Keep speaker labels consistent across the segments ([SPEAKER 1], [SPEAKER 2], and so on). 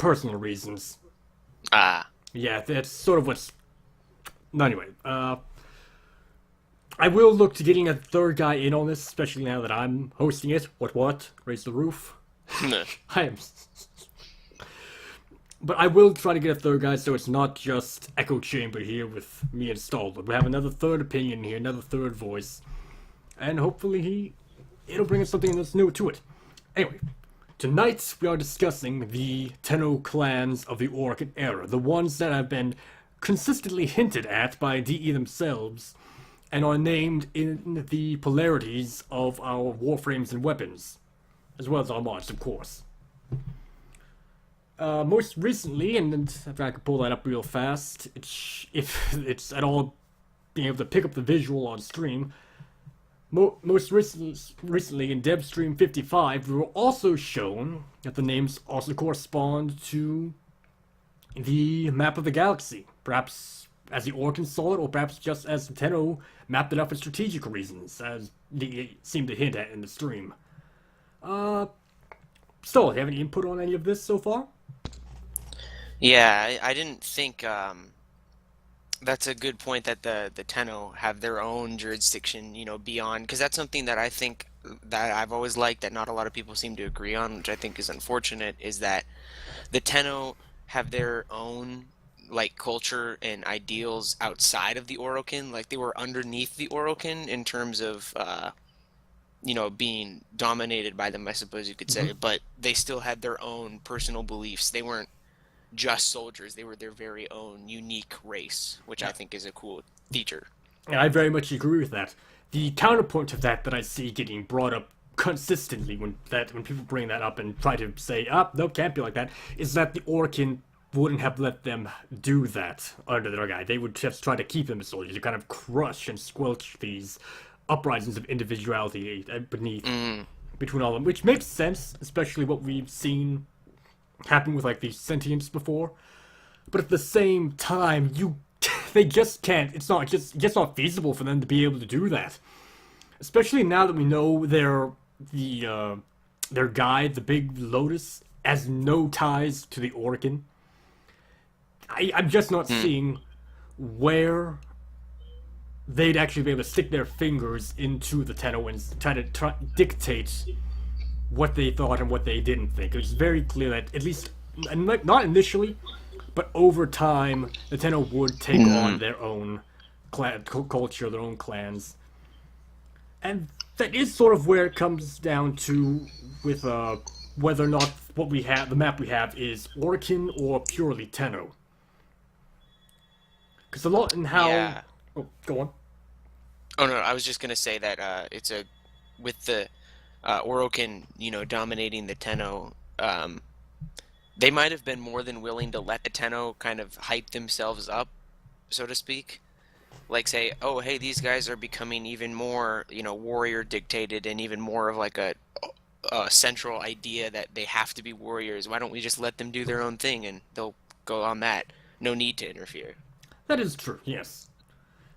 [SPEAKER 1] personal reasons.
[SPEAKER 2] Ah.
[SPEAKER 1] Yeah, that's sort of what's... No, anyway, I will look to getting a third guy in on this, especially now that I'm hosting it. What? Raise the roof. I am... But I will try to get a third guy so it's not just echo chamber here with me installed. We have another third opinion here, another third voice. And hopefully it'll bring us something that's new to it. Anyway, tonight we are discussing the Tenno clans of the Orcish era, the ones that have been consistently hinted at by DE themselves, and are named in the polarities of our warframes and weapons, as well as our mods, of course. Most recently, and if I can pull that up real fast, if it's at all being able to pick up the visual on stream, most recently in DevStream 55, we were also shown that the names also correspond to the map of the galaxy. Perhaps as the Orcans saw it, or perhaps just as Tenno mapped it up for strategic reasons, as they seemed to hint at in the stream. Still, do you have any input on any of this so far?
[SPEAKER 2] Yeah, I didn't think that's a good point that the Tenno have their own jurisdiction, beyond, because that's something that I think that I've always liked that not a lot of people seem to agree on, which I think is unfortunate, is that the Tenno have their own like culture and ideals outside of the Orokin. Like they were underneath the Orokin in terms of being dominated by them, I suppose you could say, but they still had their own personal beliefs. They weren't just soldiers. They were their very own unique race, which I think is a cool feature.
[SPEAKER 1] And I very much agree with that. The counterpoint to that I see getting brought up consistently when people bring that up and try to say, no, can't be like that, is that the Orkin wouldn't have let them do that under their guy. They would just try to keep them as soldiers, to kind of crush and squelch these uprisings of individuality between all of them, which makes sense, especially what we've seen happen with like the sentients before. But at the same time, they just can't. It's just not feasible for them to be able to do that. Especially now that we know their guide, the Big Lotus, has no ties to the Orkin. I'm just not seeing where they'd actually be able to stick their fingers into the Tenno and try to dictate what they thought and what they didn't think. It was very clear that, at least, not initially, but over time, the Tenno would take on their own culture, their own clans. And that is sort of where it comes down to with whether or not the map we have is Orkin or purely Tenno. Because a lot in how...
[SPEAKER 2] Yeah.
[SPEAKER 1] Oh, go on.
[SPEAKER 2] Oh no, I was just gonna say that with the Orokin, dominating the Tenno, they might have been more than willing to let the Tenno kind of hype themselves up, so to speak. Like say, oh hey, these guys are becoming even more, warrior dictated and even more of like a central idea that they have to be warriors. Why don't we just let them do their own thing and they'll go on that? No need to interfere.
[SPEAKER 1] That is true, yes.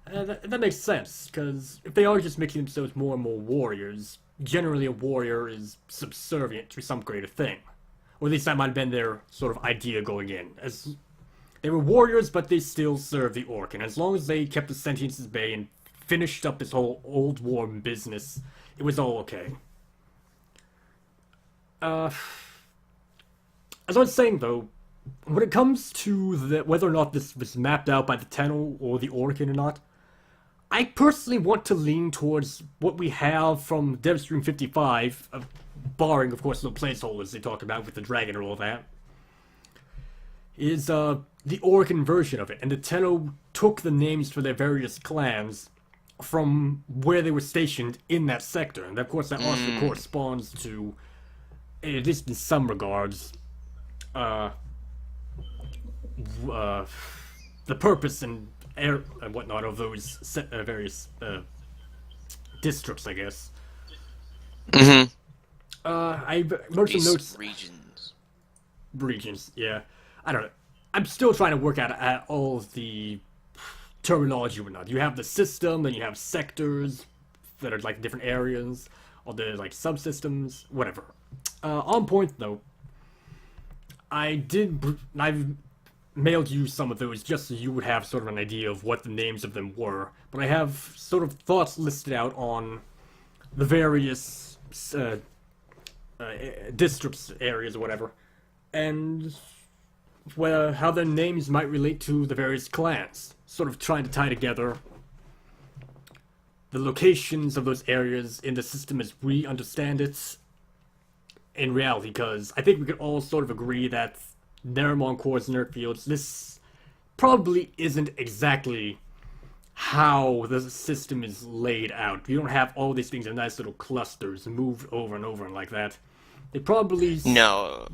[SPEAKER 1] That makes sense, because if they are just making themselves more and more warriors, generally a warrior is subservient to some greater thing. Or at least that might have been their sort of idea going in. As they were warriors, but they still served the Orc, and as long as they kept the sentience at bay and finished up this whole old war business, it was all okay. As I was saying, though, when it comes to whether or not this was mapped out by the Tenno or the Orkin or not, I personally want to lean towards what we have from DevStream 55, barring, of course, the placeholders they talked about with the dragon and all that, is the Orkin version of it. And the Tenno took the names for their various clans from where they were stationed in that sector. And of course, that also corresponds to, at least in some regards, the purpose and whatnot of those various districts, I guess. I wrote some notes. Regions, yeah. I don't know. I'm still trying to work out all of the terminology and whatnot. You have the system, then you have sectors that are like different areas, or the like subsystems, whatever. On point though, I've mailed you some of those just so you would have sort of an idea of what the names of them were. But I have sort of thoughts listed out on the various districts, areas, or whatever, and how their names might relate to the various clans. Sort of trying to tie together the locations of those areas in the system as we understand it in reality, because I think we could all sort of agree that Nerimon cores and Nerdfields, this probably isn't exactly how the system is laid out. You don't have all these things in nice little clusters moved over and over and like that. They probably
[SPEAKER 2] No.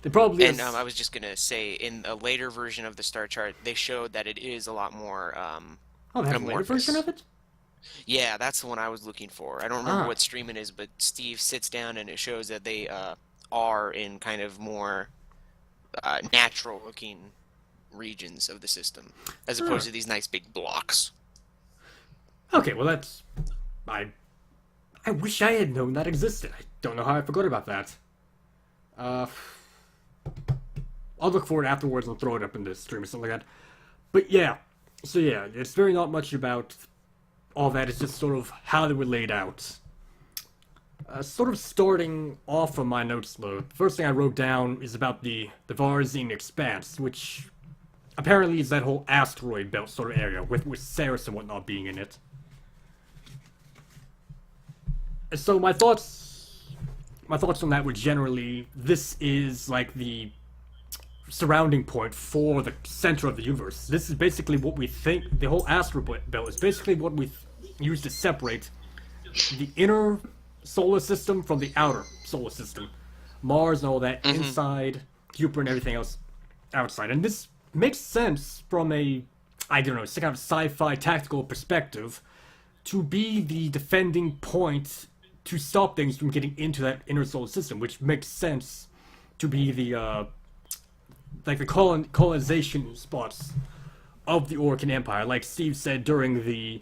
[SPEAKER 1] they probably
[SPEAKER 2] And I was just gonna say, in a later version of the star chart, they showed that it is a lot more
[SPEAKER 1] oh, they have a later
[SPEAKER 2] amorphous.
[SPEAKER 1] version of it.
[SPEAKER 2] Yeah, that's the one I was looking for. I don't remember
[SPEAKER 1] Ah,
[SPEAKER 2] what stream it is, but Steve sits down and it shows that they are in kind of more natural-looking regions of the system, as
[SPEAKER 1] ah.
[SPEAKER 2] opposed to these nice big blocks.
[SPEAKER 1] Okay, well that's I I wish I had known that existed. I don't know how I forgot about that. Uh, I'll look for it afterwards and throw it up in the stream or something like that. But yeah, so yeah, it's very not much about all that. It's just sort of how they were laid out. Sort of starting off of my notes, though, the first thing I wrote down is about the Varzine Expanse, which apparently is that whole asteroid belt sort of area with Ceres and whatnot being in it. And so my thoughts on that were generally this is like the surrounding point for the center of the universe. This is basically what we think. The whole asteroid belt is basically what we use to separate the inner solar system from the outer solar system. Mars and all that inside, Jupiter and everything else outside. And this makes sense from I don't know, some kind of sci-fi tactical perspective to be the defending point to stop things from getting into that inner solar system, which makes sense to be the like the colonization spots of the Orcan Empire. Like Steve said during the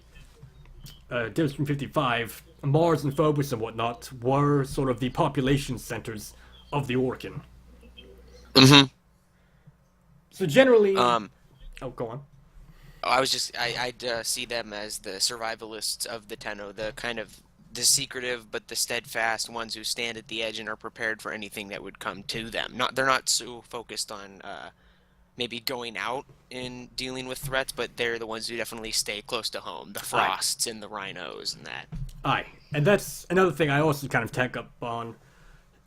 [SPEAKER 1] Division 55, Mars and Phobos and whatnot were sort of the population centers of the Orcan.
[SPEAKER 2] Mm-hmm.
[SPEAKER 1] So generally,
[SPEAKER 2] Um,
[SPEAKER 1] oh, go on.
[SPEAKER 2] I'd see them as the survivalists of the Tenno, the kind of the secretive but the steadfast ones who stand at the edge and are prepared for anything that would come to them. They're not so focused on maybe going out and dealing with threats, but they're the ones who definitely stay close to home. The
[SPEAKER 1] Aye,
[SPEAKER 2] Frosts and the Rhinos and that.
[SPEAKER 1] aye, and that's another thing I also kind of tack up on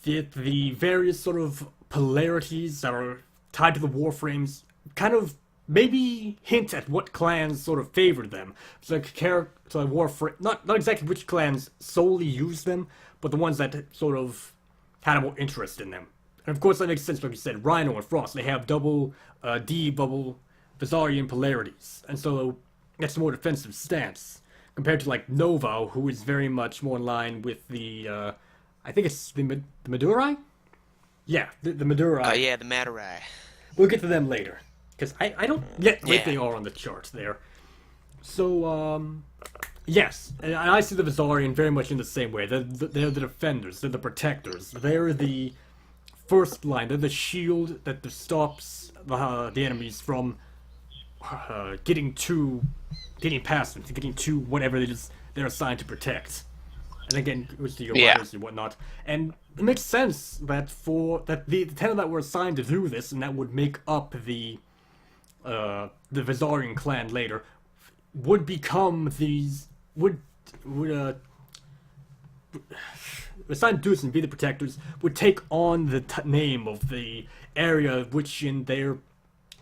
[SPEAKER 1] the various sort of polarities that are tied to the warframes. Kind of maybe hint at what clans sort of favored them. So like warframe, not exactly which clans solely use them, but the ones that sort of had more interest in them. And of course that makes sense, like you said, Rhino and Frost, they have double D bubble Vizarian polarities, and so that's a more defensive stance compared to like Nova, who is very much more in line with the I think it's the Madurai. Yeah, the Madurai.
[SPEAKER 2] Yeah, the Matarai.
[SPEAKER 1] We'll get to them later. Because I don't yet rate
[SPEAKER 2] Yeah.
[SPEAKER 1] they are on the chart there. So, yes. And I see the Vizarian very much in the same way. They're the defenders. They're the protectors. They're the first line. They're the shield that stops the enemies from getting past them, getting to whatever they're assigned to protect. And again, with the
[SPEAKER 2] Yeah.
[SPEAKER 1] riders and whatnot. And it makes sense that the 10 that were assigned to do this, and that would make up the Vizarian clan later, would become these would assigned to do this and be the protectors, would take on the name of the area which in they're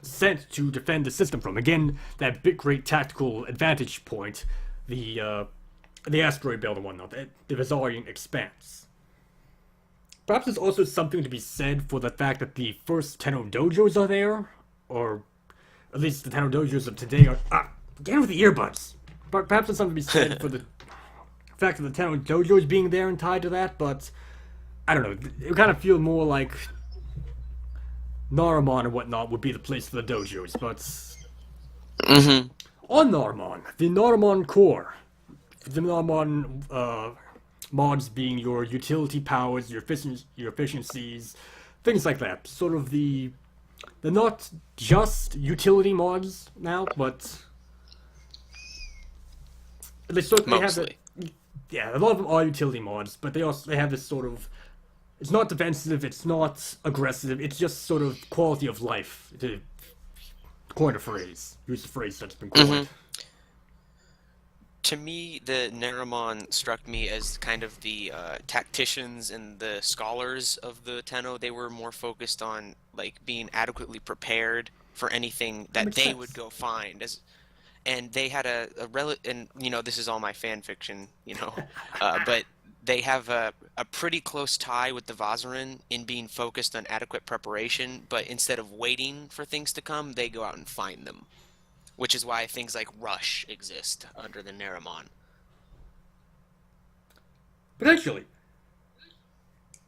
[SPEAKER 1] sent to defend the system from. Again, that big great tactical advantage point, the asteroid belt and whatnot, the Vizarian expanse. Perhaps there's also something to be said for the fact that the first Tenno dojos are there, or at least the Tenno dojos of today are. Get with the earbuds! But perhaps there's something to be said for the fact of the Tenno dojos being there and tied to that, but I don't know. It would kind of feel more like Naramon and whatnot would be the place for the dojos, but.
[SPEAKER 2] Mm-hmm.
[SPEAKER 1] On Naramon, the Naramon core. The Naramon mods being your utility powers, your efficiencies, things like that. Sort of they're not just utility mods now, but they have the
[SPEAKER 2] Mostly.
[SPEAKER 1] yeah, a lot of them are utility mods, but they have this sort of it's not defensive, it's not aggressive, it's just sort of quality of life. To coin a phrase, use a phrase that's been
[SPEAKER 2] Hmm.
[SPEAKER 1] coined.
[SPEAKER 2] To me, the Neramon struck me as kind of the tacticians and the scholars of the Tenno. They were more focused on like being adequately prepared for anything
[SPEAKER 1] That
[SPEAKER 2] that
[SPEAKER 1] makes
[SPEAKER 2] they would
[SPEAKER 1] sense.
[SPEAKER 2] go find. And they had and this is all my fan fiction, but they have a pretty close tie with the Vazarin in being focused on adequate preparation, but instead of waiting for things to come, they go out and find them, which is why things like Rush exist under the Neramon.
[SPEAKER 1] Potentially.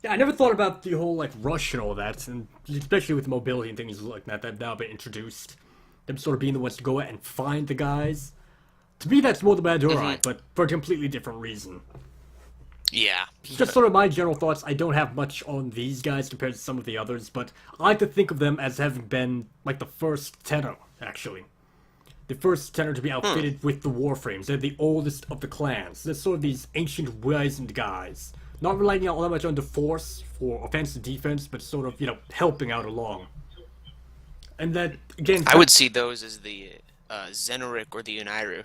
[SPEAKER 1] Yeah, I never thought about the whole like rush and all that, and especially with mobility and things like that have now been introduced. Them sort of being the ones to go out and find the guys. To me, that's more the
[SPEAKER 2] Hmm.
[SPEAKER 1] Baduri, but for a completely different reason.
[SPEAKER 2] Yeah.
[SPEAKER 1] It's just sort of my general thoughts. I don't have much on these guys compared to some of the others, but I like to think of them as having been like the first Tenno, actually. The first Tenno to be
[SPEAKER 2] Hmm.
[SPEAKER 1] outfitted with the Warframes. They're the oldest of the clans. They're sort of these ancient, wizened guys. Not relying all that much on the Force for offense and defense, but sort of, helping out along. And that, again,
[SPEAKER 2] I would see those as the Zenoric or the Unairu.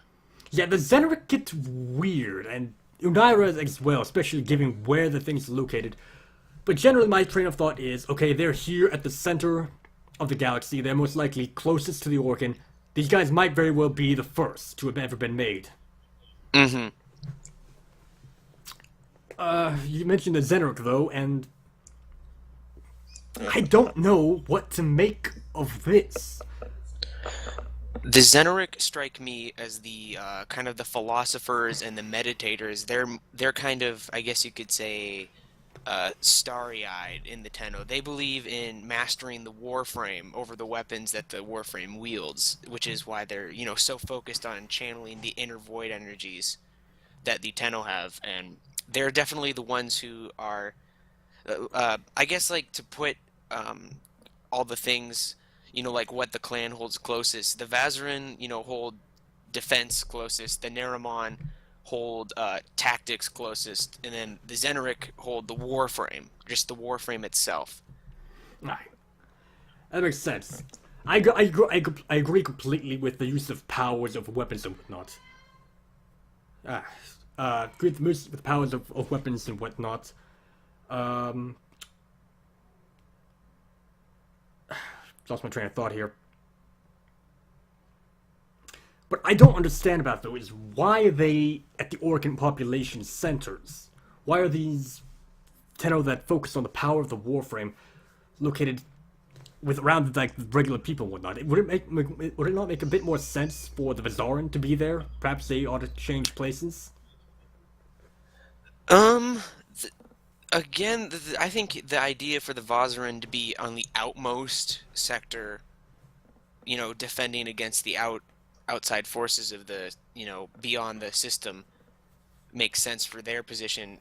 [SPEAKER 1] yeah, the Xenoric get weird, and Unaira as well, especially given where the thing's located. But generally, my train of thought is okay, they're here at the center of the galaxy. They're most likely closest to the Orcan. These guys might very well be the first to have ever been made.
[SPEAKER 2] Hmm.
[SPEAKER 1] You mentioned the Xenoric, though, and I don't know what to make of this.
[SPEAKER 2] The Zenoric strike me as the kind of the philosophers and the meditators. They're kind of, I guess you could say, starry-eyed in the Tenno. They believe in mastering the Warframe over the weapons that the Warframe wields, which is why they're, so focused on channeling the inner void energies that the Tenno have. And they're definitely the ones who are, I guess, like to put um, all the things, like what the clan holds closest. The Vazarin, hold defense closest. The Neramon hold tactics closest, and then the Zenoric hold the Warframe, just the Warframe itself.
[SPEAKER 1] Right. That makes sense. I agree completely with the use of powers of weapons and whatnot. Ah, agree with the powers of weapons and whatnot. Um, Lost my train of thought here. What I don't understand about though is why are they at the Orcan population centers? Why are these Tenno that focus on the power of the Warframe located with around like regular people and whatnot? Would it not make a bit more sense for the Vizarin to be there? Perhaps they ought to change places.
[SPEAKER 2] Um, Again, I think the idea for the Vazarin to be on the outmost sector, defending against the outside forces of the, beyond the system, makes sense for their position.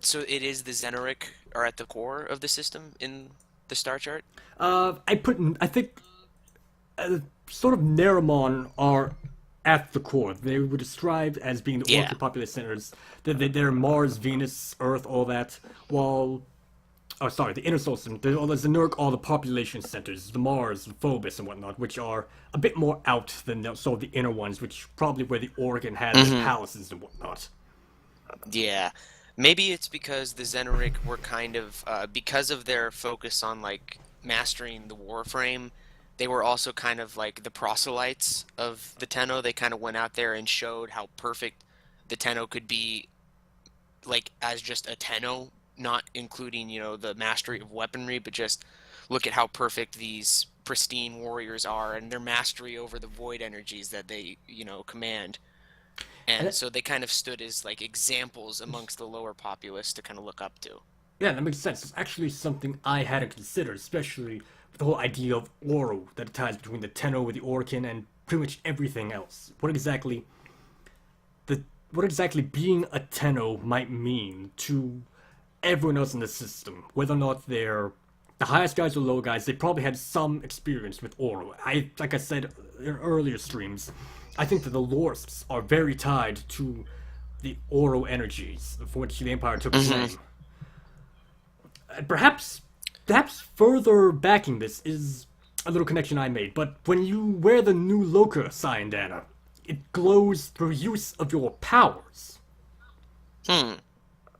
[SPEAKER 2] So it is the Zenoric are at the core of the system in the star chart.
[SPEAKER 1] I think sort of Neramon are at the core. They were described as being the
[SPEAKER 2] Yeah.
[SPEAKER 1] Orca populous centers. They're Mars, Venus, Earth, all that. While, oh sorry, the inner solar system. There's the Nurk, all the population centers, the Mars, Phobos, and whatnot, which are a bit more out than sort of the inner ones, which probably where the Organ had their
[SPEAKER 2] Hmm.
[SPEAKER 1] palaces and whatnot.
[SPEAKER 2] Yeah. Maybe it's because the Zenoric were kind of because of their focus on like mastering the Warframe, they were also kind of like the proselytes of the Tenno. They kind of went out there and showed how perfect the Tenno could be, like as just a Tenno, not including, the mastery of weaponry, but just look at how perfect these pristine warriors are and their mastery over the void energies that they, command.
[SPEAKER 1] And
[SPEAKER 2] And so they kind of stood as like examples amongst the lower populace to kind of look up to.
[SPEAKER 1] yeah, that makes sense. It's actually something I hadn't considered, especially with the whole idea of Oro that ties between the Tenno with the Orcan and pretty much everything else. What exactly being a Tenno might mean to everyone else in the system, whether or not they're the highest guys or low guys, they probably had some experience with Oro. Like I said in earlier streams, I think that the Lorsts are very tied to the Oro energies for which the Empire took claim. Perhaps further backing this is a little connection I made, but when you wear the New Loka sign, Dana, it glows through use of your powers. And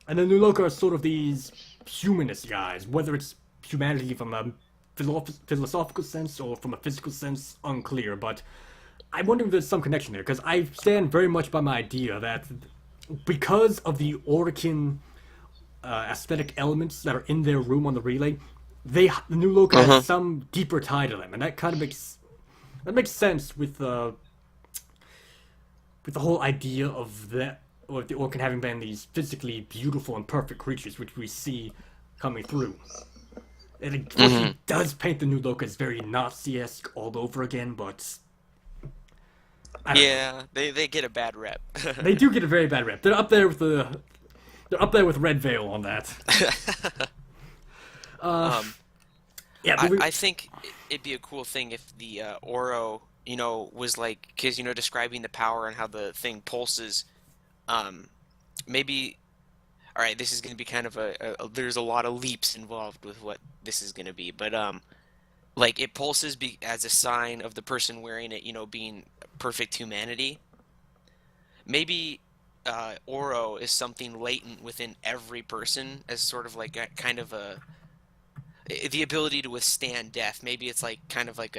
[SPEAKER 1] the New Loka are sort of these humanist guys, whether it's humanity from a philosophical sense or from a physical sense, unclear, but I wonder if there's some connection there, because I stand very much by my idea that because of the Orican aesthetic elements that are in their room on the relay, the New Loka has some deeper tie to them, and that kind of makes sense with the whole idea of that, or the Orcan having been these physically beautiful and perfect creatures, which we see coming through. It unfortunately does paint the New Loka as very Nazi-esque all over again, but
[SPEAKER 2] yeah, they get a bad rep.
[SPEAKER 1] They do get a very bad rep. They're up there with Red Veil on that. Yeah,
[SPEAKER 2] I think it'd be a cool thing if the Oro, was like, because describing the power and how the thing pulses. Maybe, all right, this is going to be kind of there's a lot of leaps involved with what this is going to be, but like it pulses as a sign of the person wearing it, being perfect humanity. Maybe Oro is something latent within every person as sort of like the ability to withstand death. Maybe it's like kind of like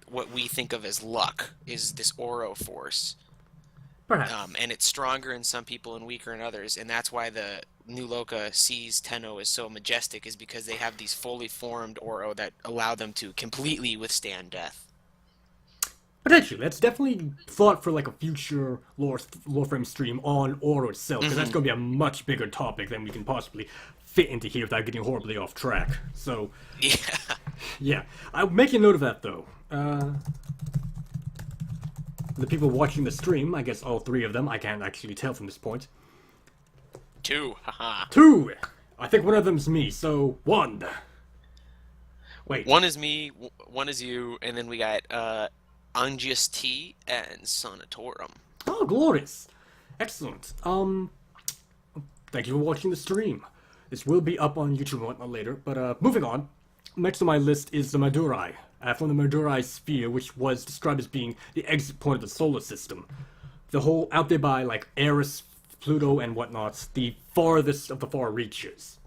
[SPEAKER 2] what we think of as luck is this Oro force.
[SPEAKER 1] perhaps.
[SPEAKER 2] And it's stronger in some people and weaker in others, and that's why the New Loka sees Tenno as so majestic, is because they have these fully formed Oro that allow them to completely withstand death.
[SPEAKER 1] Potentially, that's definitely thought for like a future LoreFrame stream on Oro itself, because that's going to be a much bigger topic than we can possibly fit into here without getting horribly off track. So, yeah. I'm making note of that though. The people watching the stream, I guess all three of them, I can't actually tell from this point.
[SPEAKER 2] 2, haha.
[SPEAKER 1] 2! I think one of them's me, so 1. Wait.
[SPEAKER 2] 1 is me, 1 is you, and then we got Angius T and Sonatorum.
[SPEAKER 1] Oh, glorious. Excellent. Thank you for watching the stream. This will be up on YouTube and whatnot later, but moving on. Next on my list is the Madurai. From the Madurai sphere, which was described as being the exit point of the solar system. The whole, out there by, like, Eris, Pluto, and whatnot, the farthest of the far reaches.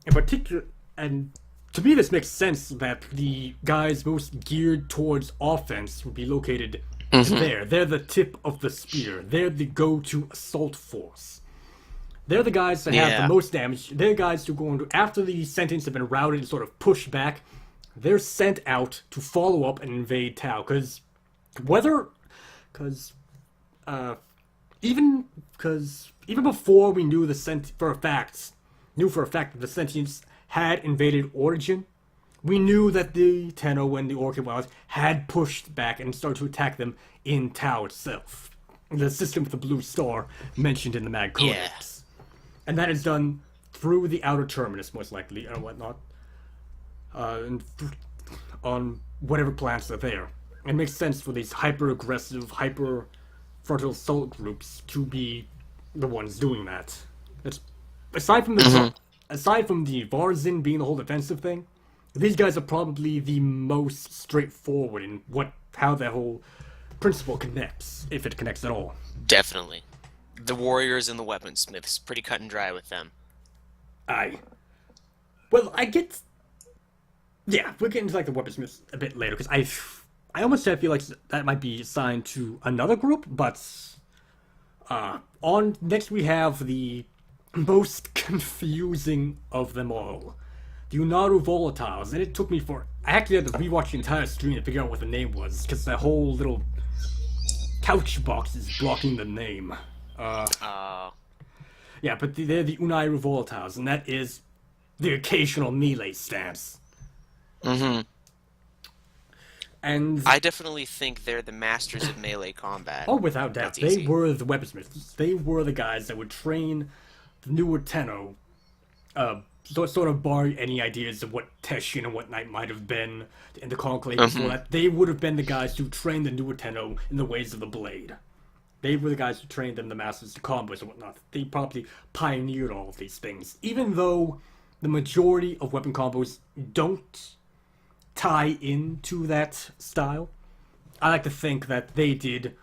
[SPEAKER 1] In particular, and to me this makes sense that the guys most geared towards offense would be located there. They're the tip of the spear. They're the go-to assault force. They're the guys that have the most damage. They're guys who go into, after the sentients have been routed and sort of pushed back, they're sent out to follow up and invade Tau. Even before we knew for a fact that the sentients had invaded Origin, we knew that the Tenno and the Orchid Wilds had pushed back and started to attack them in Tau itself. The system with the blue star mentioned in the Mag Codex. And that is done through the outer terminus, most likely, and whatnot. On whatever planets are there. It makes sense for these hyper-aggressive, hyper-frontal assault groups to be the ones doing that. Aside from the Varzin being the whole defensive thing, these guys are probably the most straightforward in how that whole principle connects, if it connects at all.
[SPEAKER 2] Definitely. The warriors and the weaponsmiths, pretty cut and dry with them.
[SPEAKER 1] Well, I get... Yeah, we'll get into like the weaponsmiths a bit later, because I almost feel like that might be assigned to another group, but next we have the most confusing of them all. The Unaru Volatiles, and it took me I actually had to rewatch the entire stream to figure out what the name was, because that whole little couch box is blocking the name. Yeah, but they're the Unaru Volatiles, and that is the occasional melee stance. And
[SPEAKER 2] I definitely think they're the masters of melee combat.
[SPEAKER 1] Oh, without doubt. They were the weaponsmiths. They were the guys that would train the newer Tenno sort of bar any ideas of what Teshin and whatnot might have been in the Conclave before
[SPEAKER 2] Hmm.
[SPEAKER 1] that, they would have been the guys who trained the newer Tenno in the ways of the blade. They were the guys who trained them, the masters, the combos and whatnot. They probably pioneered all of these things, even though the majority of weapon combos don't tie into that style. I like to think that they did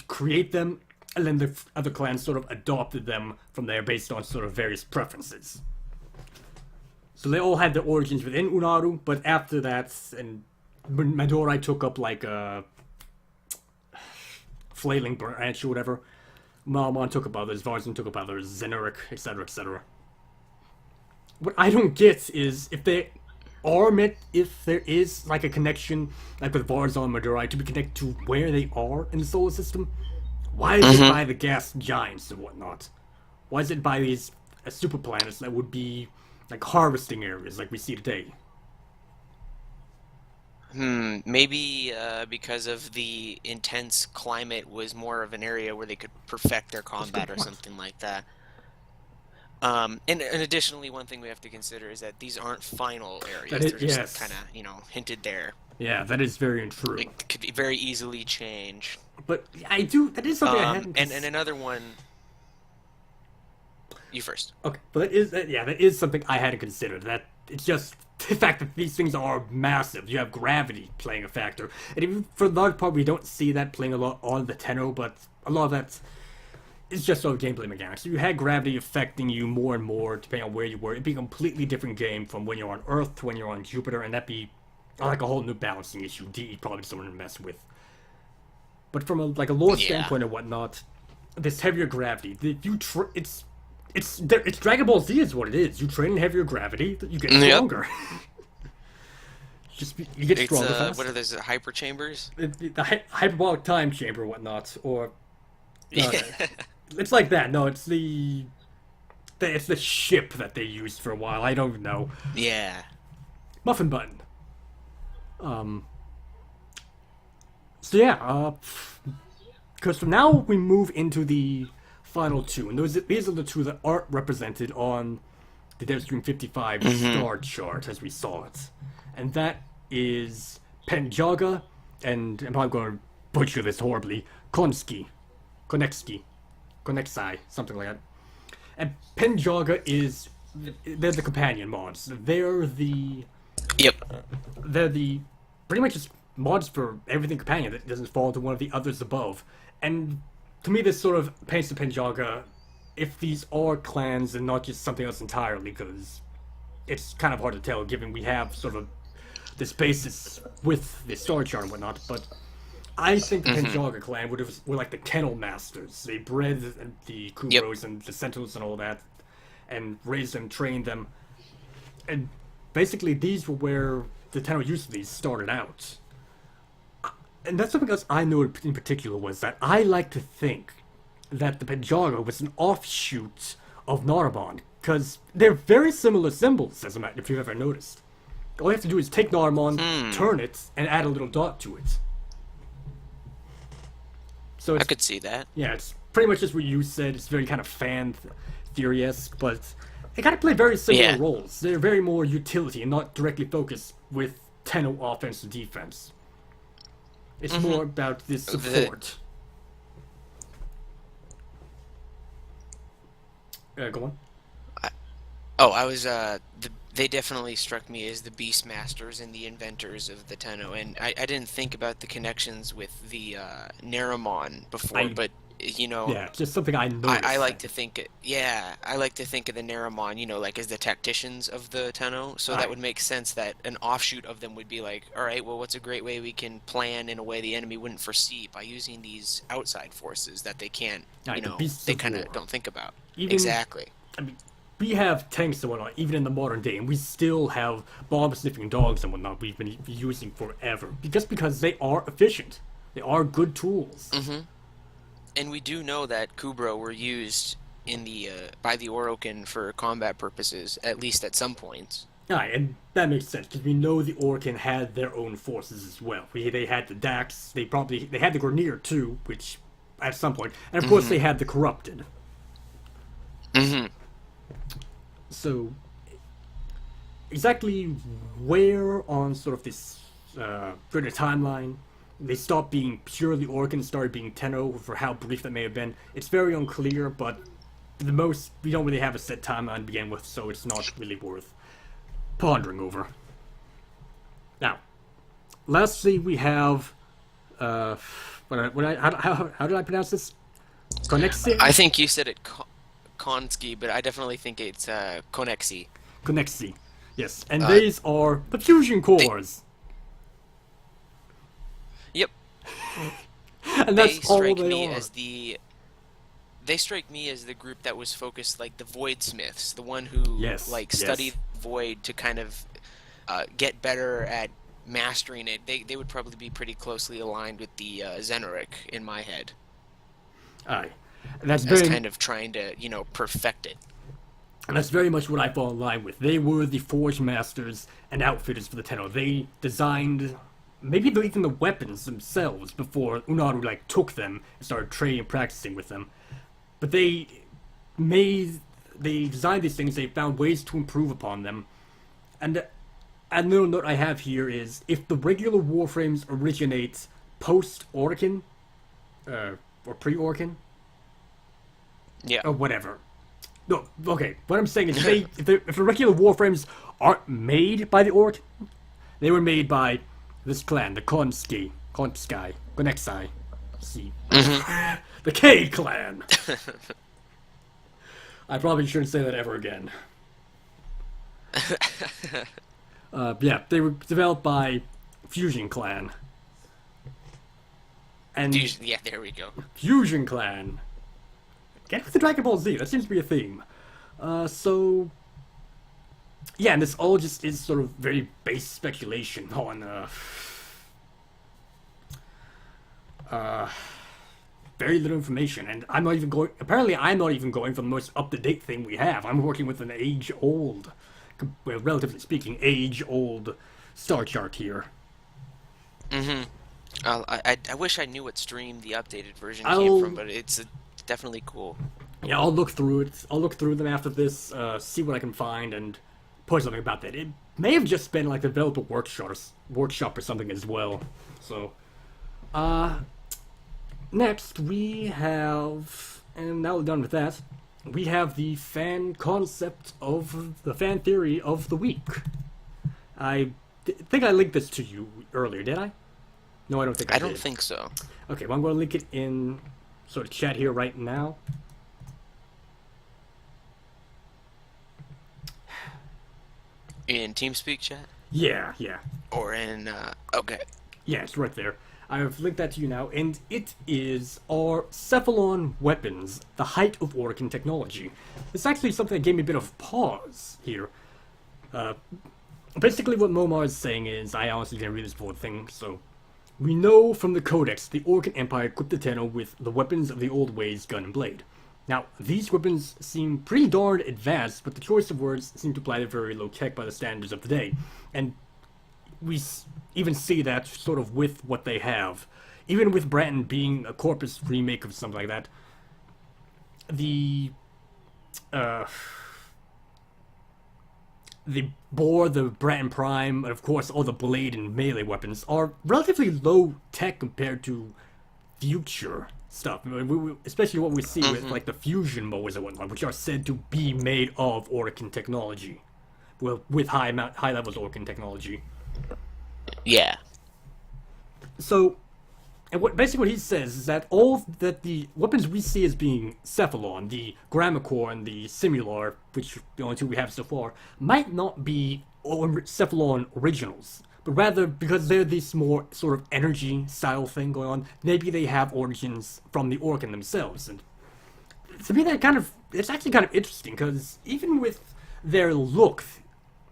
[SPEAKER 1] create them, and then the other clans sort of adopted them from there based on sort of various preferences. So they all had their origins within Unaru, but after that, and Madorai took up like a flailing branch or whatever. Malmon took up others, Varzin took up others, Zeneric, etc., etc. What I don't get is if there is like a connection, like with Varzon and Madurai, to be connected to where they are in the solar system. Why is it
[SPEAKER 2] Hmm.
[SPEAKER 1] by the gas giants and whatnot? Why is it by these super planets that would be like harvesting areas like we see today?
[SPEAKER 2] Maybe because of the intense climate was more of an area where they could perfect their
[SPEAKER 1] That's a good
[SPEAKER 2] combat or
[SPEAKER 1] point.
[SPEAKER 2] something like that. And additionally, one thing we have to consider is that these aren't final
[SPEAKER 1] That
[SPEAKER 2] areas.
[SPEAKER 1] is
[SPEAKER 2] They're just kind
[SPEAKER 1] yes,
[SPEAKER 2] of, hinted there.
[SPEAKER 1] yeah, that is very untrue.
[SPEAKER 2] It could be very easily changed.
[SPEAKER 1] But I do. That is something I hadn't.
[SPEAKER 2] And another one, you first.
[SPEAKER 1] Okay, but that is something I hadn't considered. That it's just the fact that these things are massive. You have gravity playing a factor, and even for the large part, we don't see that playing a lot on the Tenno, but a lot of that is just sort of gameplay mechanics. So you had gravity affecting you more and more depending on where you were. It'd be a completely different game from when you're on Earth to when you're on Jupiter, and that'd be like a whole new balancing issue. DE probably someone to mess with. But from a lore
[SPEAKER 2] Yeah.
[SPEAKER 1] standpoint and whatnot, this heavier gravity, it's Dragon Ball Z is what it is. You train in heavier gravity, you get
[SPEAKER 2] Yep.
[SPEAKER 1] stronger. You get
[SPEAKER 2] It's
[SPEAKER 1] stronger fast.
[SPEAKER 2] what are those hyper chambers?
[SPEAKER 1] The hyperbolic time chamber, or whatnot, or uh,
[SPEAKER 2] Yeah.
[SPEAKER 1] it's like that. No, it's the ship that they used for a while. I don't know.
[SPEAKER 2] Yeah.
[SPEAKER 1] Muffin button. Um. So yeah. Because from now we move into the final two, and these are the two that aren't represented on the Deadstream 55 star chart as we saw it, and that is Penjaga and I'm probably going to butcher this horribly. Konexki, Konexai, something like that. And Penjaga they're the companion mods.
[SPEAKER 2] Yep.
[SPEAKER 1] They're the pretty much just mods for everything companion that doesn't fall to one of the others above. And to me, this sort of paints the Penjaga if these are clans and not just something else entirely, because it's kind of hard to tell given we have sort of this basis with the star chart and whatnot. But I think the
[SPEAKER 2] Hmm.
[SPEAKER 1] Penjaga clan were like the kennel masters. They bred the
[SPEAKER 2] Yep.
[SPEAKER 1] Kubros and the Sentinels and all that, and raised them, trained them, and basically these were where the Tenno use of these started out. And that's something else I know in particular was that I like to think that the Penjaga was an offshoot of Narbonne, because they're very similar symbols, as a matter if you've ever noticed. All you have to do is take Narbonne, turn it, and add a little dot to it. So
[SPEAKER 2] I
[SPEAKER 1] it's
[SPEAKER 2] could see that.
[SPEAKER 1] yeah, it's pretty much just what you said. It's very kind of fan theory-esque, but they kind of play very similar
[SPEAKER 2] Yeah.
[SPEAKER 1] roles. They're very more utility and not directly focused with Tenno offense and defense. It's more about this support. Go on.
[SPEAKER 2] Oh, I was they definitely struck me as the Beastmasters and the inventors of the Tenno, and I didn't think about the connections with the Neramon before,
[SPEAKER 1] I
[SPEAKER 2] but
[SPEAKER 1] Yeah, just something I
[SPEAKER 2] I
[SPEAKER 1] noticed.
[SPEAKER 2] like to think, yeah, I like to think of the Neramon, like as the tacticians of the Tenno, so that
[SPEAKER 1] I
[SPEAKER 2] would make sense that an offshoot of them would be like, all right, well, what's a great way we can plan in a way the enemy wouldn't foresee by using these outside forces that they can't,
[SPEAKER 1] the beasts
[SPEAKER 2] they
[SPEAKER 1] of
[SPEAKER 2] kind
[SPEAKER 1] war.
[SPEAKER 2] of don't think about.
[SPEAKER 1] Even
[SPEAKER 2] Exactly.
[SPEAKER 1] I mean, we have tanks and whatnot, even in the modern day, and we still have bomb sniffing dogs and whatnot we've been using forever. Just because they are efficient, they are good tools.
[SPEAKER 2] And we do know that Kubro were used in the by the Orokin for combat purposes, at least at some points.
[SPEAKER 1] Aye, and that makes sense because we know the Orkin had their own forces as well. They had the Dax, they had the Grineer too, which at some point, and of course they had the Corrupted.
[SPEAKER 2] Hmm.
[SPEAKER 1] So, exactly where on sort of this further timeline they stopped being purely Orc and started being Tenno, for how brief that may have been, it's very unclear, but the most, we don't really have a set timeline to begin with, so it's not really worth pondering over. Now, lastly, we have, how did I pronounce this? Konexi?
[SPEAKER 2] I think you said it Konski, but I definitely think it's Konexi.
[SPEAKER 1] Konexi, yes. And
[SPEAKER 2] Uh,
[SPEAKER 1] these are the fusion cores.
[SPEAKER 2] Yep.
[SPEAKER 1] And
[SPEAKER 2] They
[SPEAKER 1] that's all
[SPEAKER 2] strike
[SPEAKER 1] they
[SPEAKER 2] me
[SPEAKER 1] are.
[SPEAKER 2] as they strike me as the group that was focused like the Void Smiths, the one who
[SPEAKER 1] Yes,
[SPEAKER 2] like
[SPEAKER 1] yes.
[SPEAKER 2] studied Void to kind of get better at mastering it. They would probably be pretty closely aligned with the Zenoric in my head,
[SPEAKER 1] Aye. And that's
[SPEAKER 2] as
[SPEAKER 1] very
[SPEAKER 2] kind of trying to perfect it.
[SPEAKER 1] And that's very much what I fall in line with. They were the forge masters and outfitters for the Tenno. They designed maybe even the weapons themselves before Unaru like took them and started training and practicing with them. But they designed these things. They found ways to improve upon them. And a little note I have here is if the regular warframes originate post Orkin, or pre Orkin,
[SPEAKER 2] Yeah.
[SPEAKER 1] or whatever. No, okay. What I'm saying is, if the regular warframes aren't made by the Orc, they were made by this clan, the Konski, Konexai, see, the K clan. I probably shouldn't say that ever again. Yeah, they were developed by Fusion Clan, and
[SPEAKER 2] Yeah, there we go.
[SPEAKER 1] Fusion Clan. Get with the Dragon Ball Z. That seems to be a theme. So yeah, and this all just is sort of very base speculation on very little information, and I'm not even going. Apparently, I'm not even going for the most up-to-date thing we have. I'm working with an age-old, well, relatively speaking, age-old star chart here.
[SPEAKER 2] I wish I knew what stream the updated version
[SPEAKER 1] I'll-
[SPEAKER 2] came from, but it's definitely cool.
[SPEAKER 1] Yeah, I'll look through it. I'll look through them after this, see what I can find, and post something about that. It may have just been like the developer workshop or something as well. So, next we have, and now we're done with that, we have the fan theory of the week. I think I linked this to you earlier, did I? No, I don't think I
[SPEAKER 2] I
[SPEAKER 1] did.
[SPEAKER 2] don't think so.
[SPEAKER 1] Okay, well, I'm going to link it in sort of chat here right now.
[SPEAKER 2] In TeamSpeak chat?
[SPEAKER 1] Yeah.
[SPEAKER 2] Or in, okay.
[SPEAKER 1] Yeah, it's right there. I've linked that to you now, and it is our Cephalon weapons, the height of Orkin technology. It's actually something that gave me a bit of pause here. Basically what Momar is saying is, I honestly didn't read this whole thing, so... We know from the Codex the Orkin Empire equipped the Tenno with the weapons of the old ways, gun and blade. Now, these weapons seem pretty darn advanced, but the choice of words seem to apply to very low tech by the standards of the day. And we even see that sort of with what they have. Even with Bratton being a Corpus remake of something like that, the Boar, the Bratton Prime, and of course all the blade and melee weapons are relatively low tech compared to future stuff. I mean, especially what we see with like the fusion mowers and whatnot, which are said to be made of Orkin technology, well, with high levels of Orkin technology.
[SPEAKER 2] Yeah.
[SPEAKER 1] So, and basically what he says is that all that the weapons we see as being Cephalon, the Grammacore and the Simular, which are the only two we have so far, might not be Cephalon originals, but rather because they're this more sort of energy style thing going on, maybe they have origins from the Orkin themselves. And to me, it's actually kind of interesting because even with their look,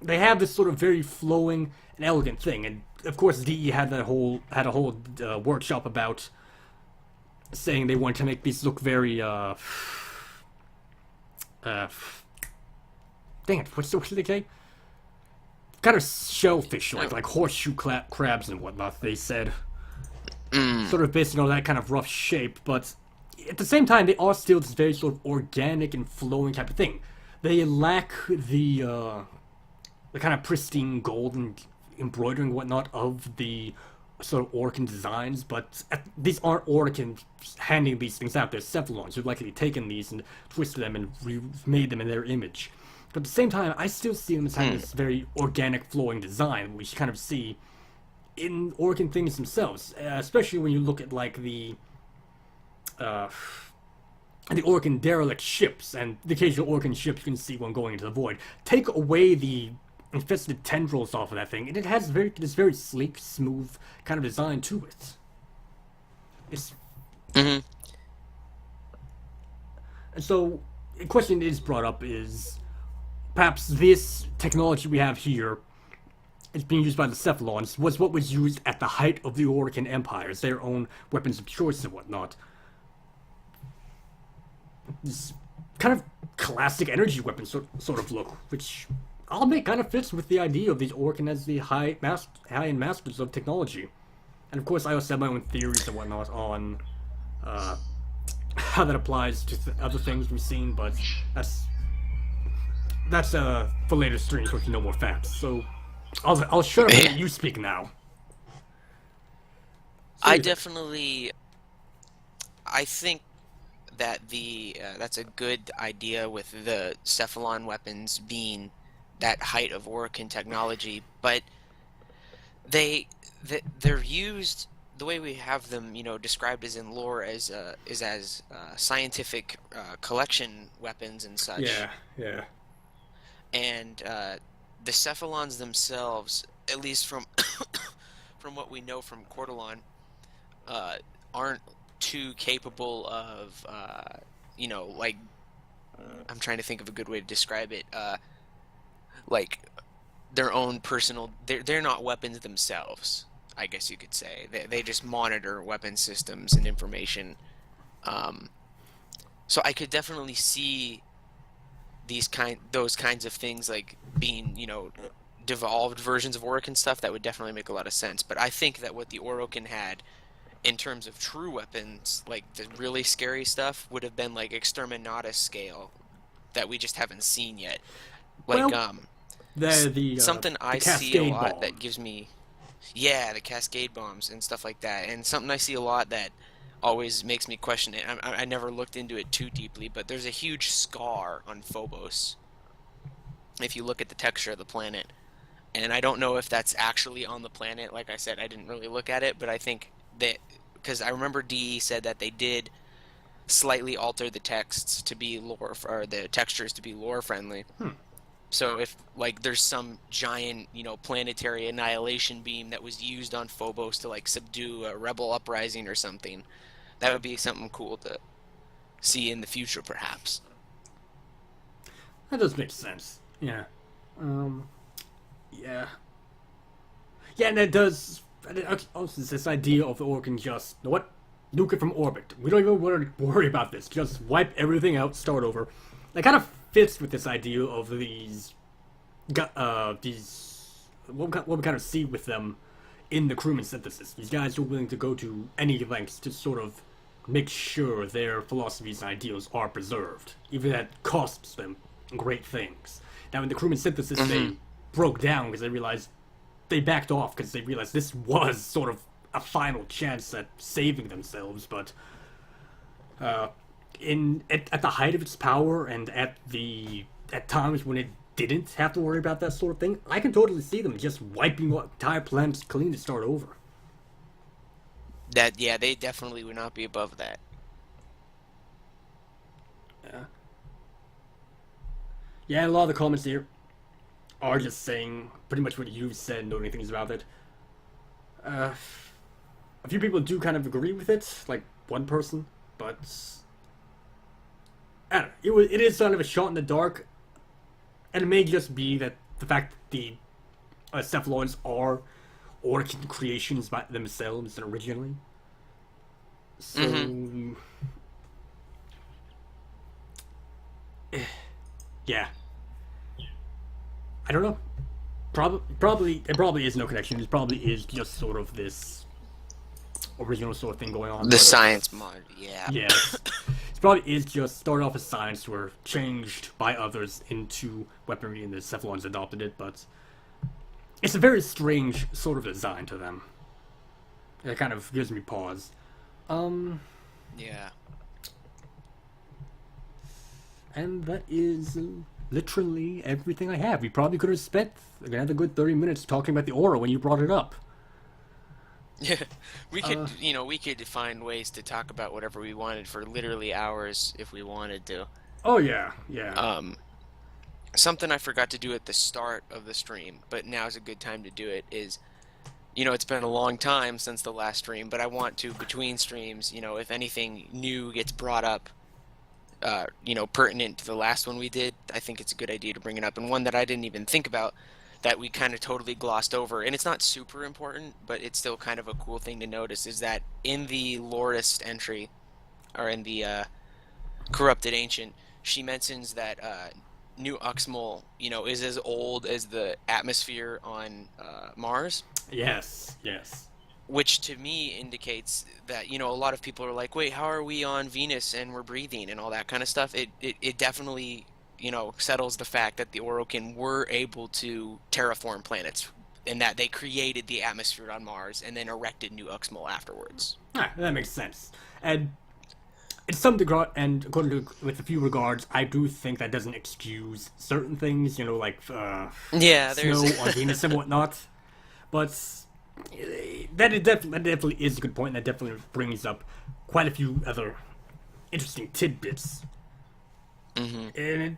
[SPEAKER 1] they have this sort of very flowing and elegant thing. And of course, DE had a whole workshop about saying they wanted to make these look very dang it, what did they say? Kind of shellfish like horseshoe crabs and whatnot. They said, sort of based on that kind of rough shape, but at the same time, they are still this very sort of organic and flowing type of thing. they lack the kind of pristine gold and embroidering and whatnot of the sort of Orkin designs, but these aren't Orkin handing these things out. They're Cephalons who've likely taken these and twisted them and remade them in their image. But at the same time, I still see them as having this very organic, flowing design, which you kind of see in Orkin things themselves, especially when you look at like the Orkin derelict ships and the occasional Orkin ships you can see one going into the void. Take away the infested tendrils off of that thing, and it has this very sleek, smooth kind of design to it. It's
[SPEAKER 2] Mm-hmm.
[SPEAKER 1] And so a question is brought up is perhaps this technology we have here is being used by the Cephalons was what was used at the height of the Orkin Empires, their own weapons of choice and whatnot. This kind of classic energy weapon sort of look, which I'll admit kind of fits with the idea of these Orkin as the high-end masters of technology. And of course, I also have my own theories and whatnot on how that applies to other things we've seen, but that's for later streams once you know more facts. So I'll shut up and let you speak now.
[SPEAKER 2] I definitely, I think that that's a good idea with the Cephalon weapons being that height of Orkin technology, but they're used the way we have them, described as in lore as scientific collection weapons and such.
[SPEAKER 1] Yeah.
[SPEAKER 2] And the Cephalons themselves, at least from from what we know from Cordelon, aren't too capable of, like, I'm trying to think of a good way to describe it, like their own personal, they're not weapons themselves, I guess you could say. They just monitor weapon systems and information. So I could definitely see those kinds of things like being, devolved versions of Orokin stuff. That would definitely make a lot of sense. But I think that what the Orokin had in terms of true weapons, like the really scary stuff, would have been like Exterminatus scale that we just haven't seen yet. Like, something I see a lot that gives me, the Cascade bombs and stuff like that, and something I see a lot that always makes me question it. I never looked into it too deeply, but there's a huge scar on Phobos if you look at the texture of the planet, and I don't know if that's actually on the planet. Like I said, I didn't really look at it, but I think that, because I remember DE said that they did slightly alter the texts to be or the textures to be lore friendly. So if, like, there's some giant, planetary annihilation beam that was used on Phobos to, like, subdue a rebel uprising or something, that would be something cool to see in the future, perhaps.
[SPEAKER 1] That does make sense. Yeah. Yeah. Yeah, and it does. Also, this idea of the Orkin just, you know what? Nuke it from orbit. We don't even worry about this. Just wipe everything out, start over. That kind of fits with this idea of these what we kind of see with them in the crewman synthesis. These guys are willing to go to any lengths to sort of make sure their philosophies and ideals are preserved, even if that costs them great things. Now, in the crewman synthesis, they broke down because they backed off because they realized this was sort of a final chance at saving themselves, but at the height of its power and at times when it didn't have to worry about that sort of thing, I can totally see them just wiping entire planets clean to start over.
[SPEAKER 2] They definitely would not be above that.
[SPEAKER 1] Yeah, and a lot of the comments here are just saying pretty much what you've said, noting things about it. A few people do kind of agree with it, like one person, but I don't know. It is kind of a shot in the dark, and it may just be that the fact that the Cephalons are Orkin creations by themselves originally. So, yeah, I don't know. Probably is no connection. It probably is just sort of this original sort of thing going on.
[SPEAKER 2] The science mod, yeah.
[SPEAKER 1] Yes. It's probably is just started off as science, were changed by others into weaponry, and the Cephalons adopted it. But it's a very strange sort of design to them. It kind of gives me pause.
[SPEAKER 2] Yeah.
[SPEAKER 1] And that is literally everything I have. We probably could have spent another good 30 minutes talking about the aura when you brought it up.
[SPEAKER 2] Yeah, we could, we could find ways to talk about whatever we wanted for literally hours if we wanted to.
[SPEAKER 1] Oh yeah, yeah.
[SPEAKER 2] Something I forgot to do at the start of the stream, but now's a good time to do it, is, it's been a long time since the last stream, but I want to, between streams, if anything new gets brought up, pertinent to the last one we did, I think it's a good idea to bring it up. And one that I didn't even think about, that we kind of totally glossed over, and it's not super important, but it's still kind of a cool thing to notice, is that in the Lorist entry, or in the Corrupted Ancient, she mentions that New Uxmal, is as old as the atmosphere on Mars.
[SPEAKER 1] Yes, yes.
[SPEAKER 2] Which to me indicates that, a lot of people are like, wait, how are we on Venus and we're breathing and all that kind of stuff? It definitely, settles the fact that the Orokin were able to terraform planets, and that they created the atmosphere on Mars and then erected New Uxmal afterwards.
[SPEAKER 1] Ah, that makes sense. And in some degree, and according to, with a few regards, I do think that doesn't excuse certain things, like
[SPEAKER 2] yeah,
[SPEAKER 1] snow on Venus and whatnot. But that definitely is a good point. That definitely brings up quite a few other interesting tidbits.
[SPEAKER 2] Mm-hmm.
[SPEAKER 1] And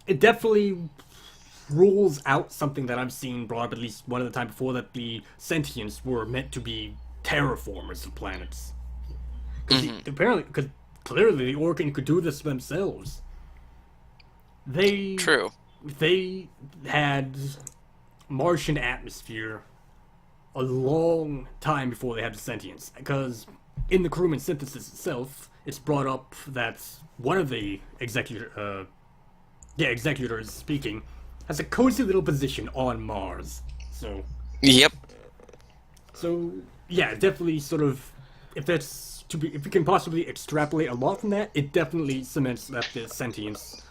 [SPEAKER 1] it definitely rules out something that I've seen brought up at least one other time before, that the sentients were meant to be terraformers of planets. Because clearly the Orkin could do this themselves.
[SPEAKER 2] True.
[SPEAKER 1] They had Martian atmosphere a long time before they had the sentience. Because in the crewman synthesis itself, it's brought up that one of the executors speaking, has a cozy little position on Mars. So.
[SPEAKER 2] Yep.
[SPEAKER 1] So yeah, definitely sort of, if we can possibly extrapolate a lot from that, it definitely cements that the sentients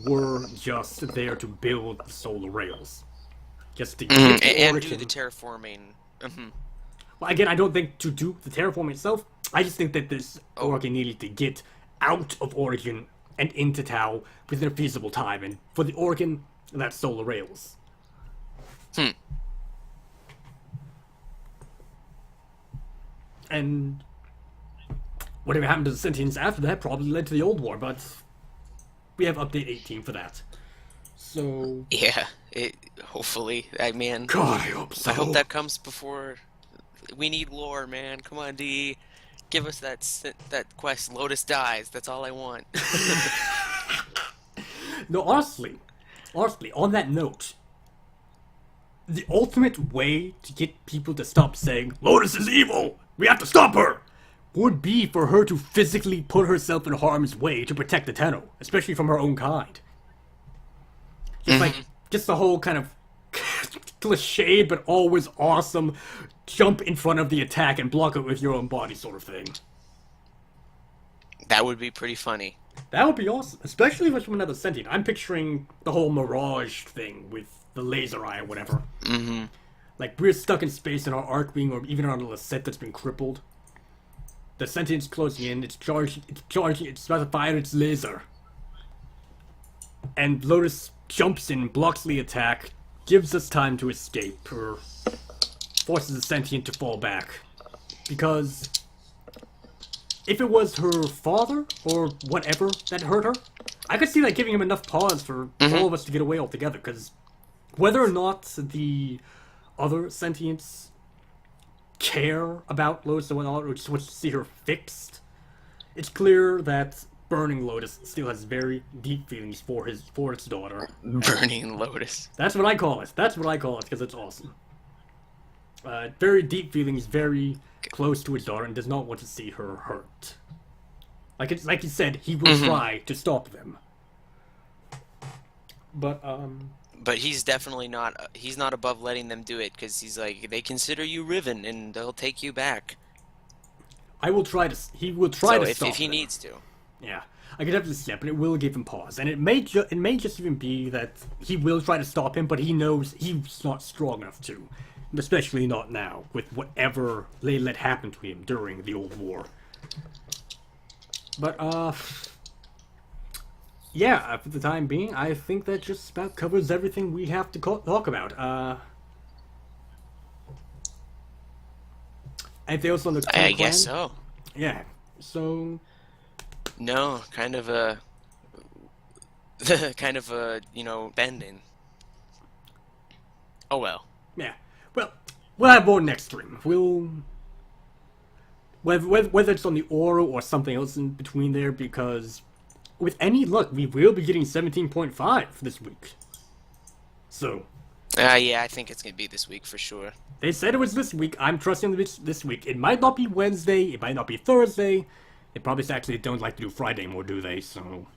[SPEAKER 1] were just there to build the solar rails, just to get the
[SPEAKER 2] and
[SPEAKER 1] origin.
[SPEAKER 2] do the terraforming.
[SPEAKER 1] Well, again, I don't think to do the terraforming itself. I just think that this Origin needed to get out of Origin and into Tau within a feasible time, and for the Origin, that's solar rails. And whatever happened to the sentients after that probably led to the Old War, but we have update 18 for that. So
[SPEAKER 2] yeah, hopefully, man.
[SPEAKER 1] God, I hope so.
[SPEAKER 2] I hope that comes before. We need lore, man. Come on, D. Give us that quest. Lotus dies. That's all I want.
[SPEAKER 1] No, honestly, on that note, the ultimate way to get people to stop saying Lotus is evil, we have to stop her, would be for her to physically put herself in harm's way to protect the Tenno, especially from her own kind. Just the whole kind of cliched but always awesome jump in front of the attack and block it with your own body sort of thing.
[SPEAKER 2] That would be pretty funny.
[SPEAKER 1] That would be awesome, especially if it's from another sentient. I'm picturing the whole Mirage thing with the laser eye or whatever. Like, we're stuck in space in our Arc-Wing, or even on a Lasset that's been crippled. The sentient's closing in, it's charging, it's about to fire its laser. And Lotus jumps in, blocks the attack, gives us time to escape, or forces the sentient to fall back. Because if it was her father, or whatever, that hurt her, I could see that giving him enough pause for all of us to get away altogether, because whether or not the other sentients care about Lotus and whatnot, or just want to see her fixed, it's clear that Burning Lotus still has very deep feelings for its daughter.
[SPEAKER 2] Burning Lotus.
[SPEAKER 1] That's what I call it. Because it's awesome. Very deep feelings, very close to his daughter, and does not want to see her hurt. Like you said, he will try to stop them.
[SPEAKER 2] But he's definitely not. He's not above letting them do it, because he's like, they consider you Riven, and they'll take you back.
[SPEAKER 1] I will try to. He will try
[SPEAKER 2] So
[SPEAKER 1] to
[SPEAKER 2] if
[SPEAKER 1] stop
[SPEAKER 2] he
[SPEAKER 1] them.
[SPEAKER 2] needs to.
[SPEAKER 1] Yeah, I could definitely see that, but it will give him pause, and it may just even be that he will try to stop him, but he knows he's not strong enough to, especially not now with whatever they let happen to him during the old war. But yeah, for the time being, I think that just about covers everything we have to talk about. Anything else on the
[SPEAKER 2] I
[SPEAKER 1] Ten
[SPEAKER 2] guess
[SPEAKER 1] Clan?
[SPEAKER 2] so.
[SPEAKER 1] Yeah. So
[SPEAKER 2] No, kind of a kind of a, bending. Oh well.
[SPEAKER 1] yeah. Well, we'll have more next stream. We'll whether it's on the Oro or something else in between there, because with any luck, we will be getting 17.5 this week. So
[SPEAKER 2] Yeah, I think it's gonna be this week for sure.
[SPEAKER 1] they said it was this week. I'm trusting this week. It might not be Wednesday. It might not be Thursday. They probably actually don't like to do Friday more, do they? So,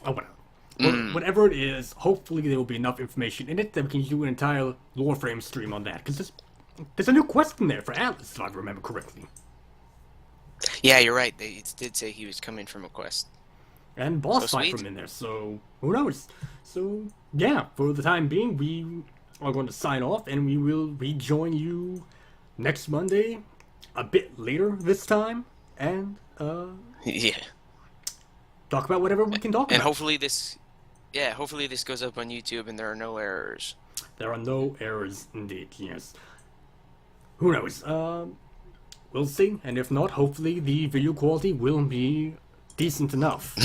[SPEAKER 1] oh whatever. Whatever it is, hopefully there will be enough information in it that we can do an entire LoreFrame stream on that. Because there's a new quest in there for Atlas, if I remember correctly.
[SPEAKER 2] Yeah, you're right. They did say he was coming from a quest.
[SPEAKER 1] And boss
[SPEAKER 2] So
[SPEAKER 1] fight
[SPEAKER 2] sweet.
[SPEAKER 1] from in there, so who knows? So yeah, for the time being, we are going to sign off, and we will rejoin you next Monday, a bit later this time, and
[SPEAKER 2] Yeah.
[SPEAKER 1] talk about whatever we can talk
[SPEAKER 2] And
[SPEAKER 1] about.
[SPEAKER 2] hopefully this goes up on YouTube and there are no errors.
[SPEAKER 1] There are no errors, indeed. Yes. Who knows? We'll see, and if not, hopefully the video quality will be decent enough.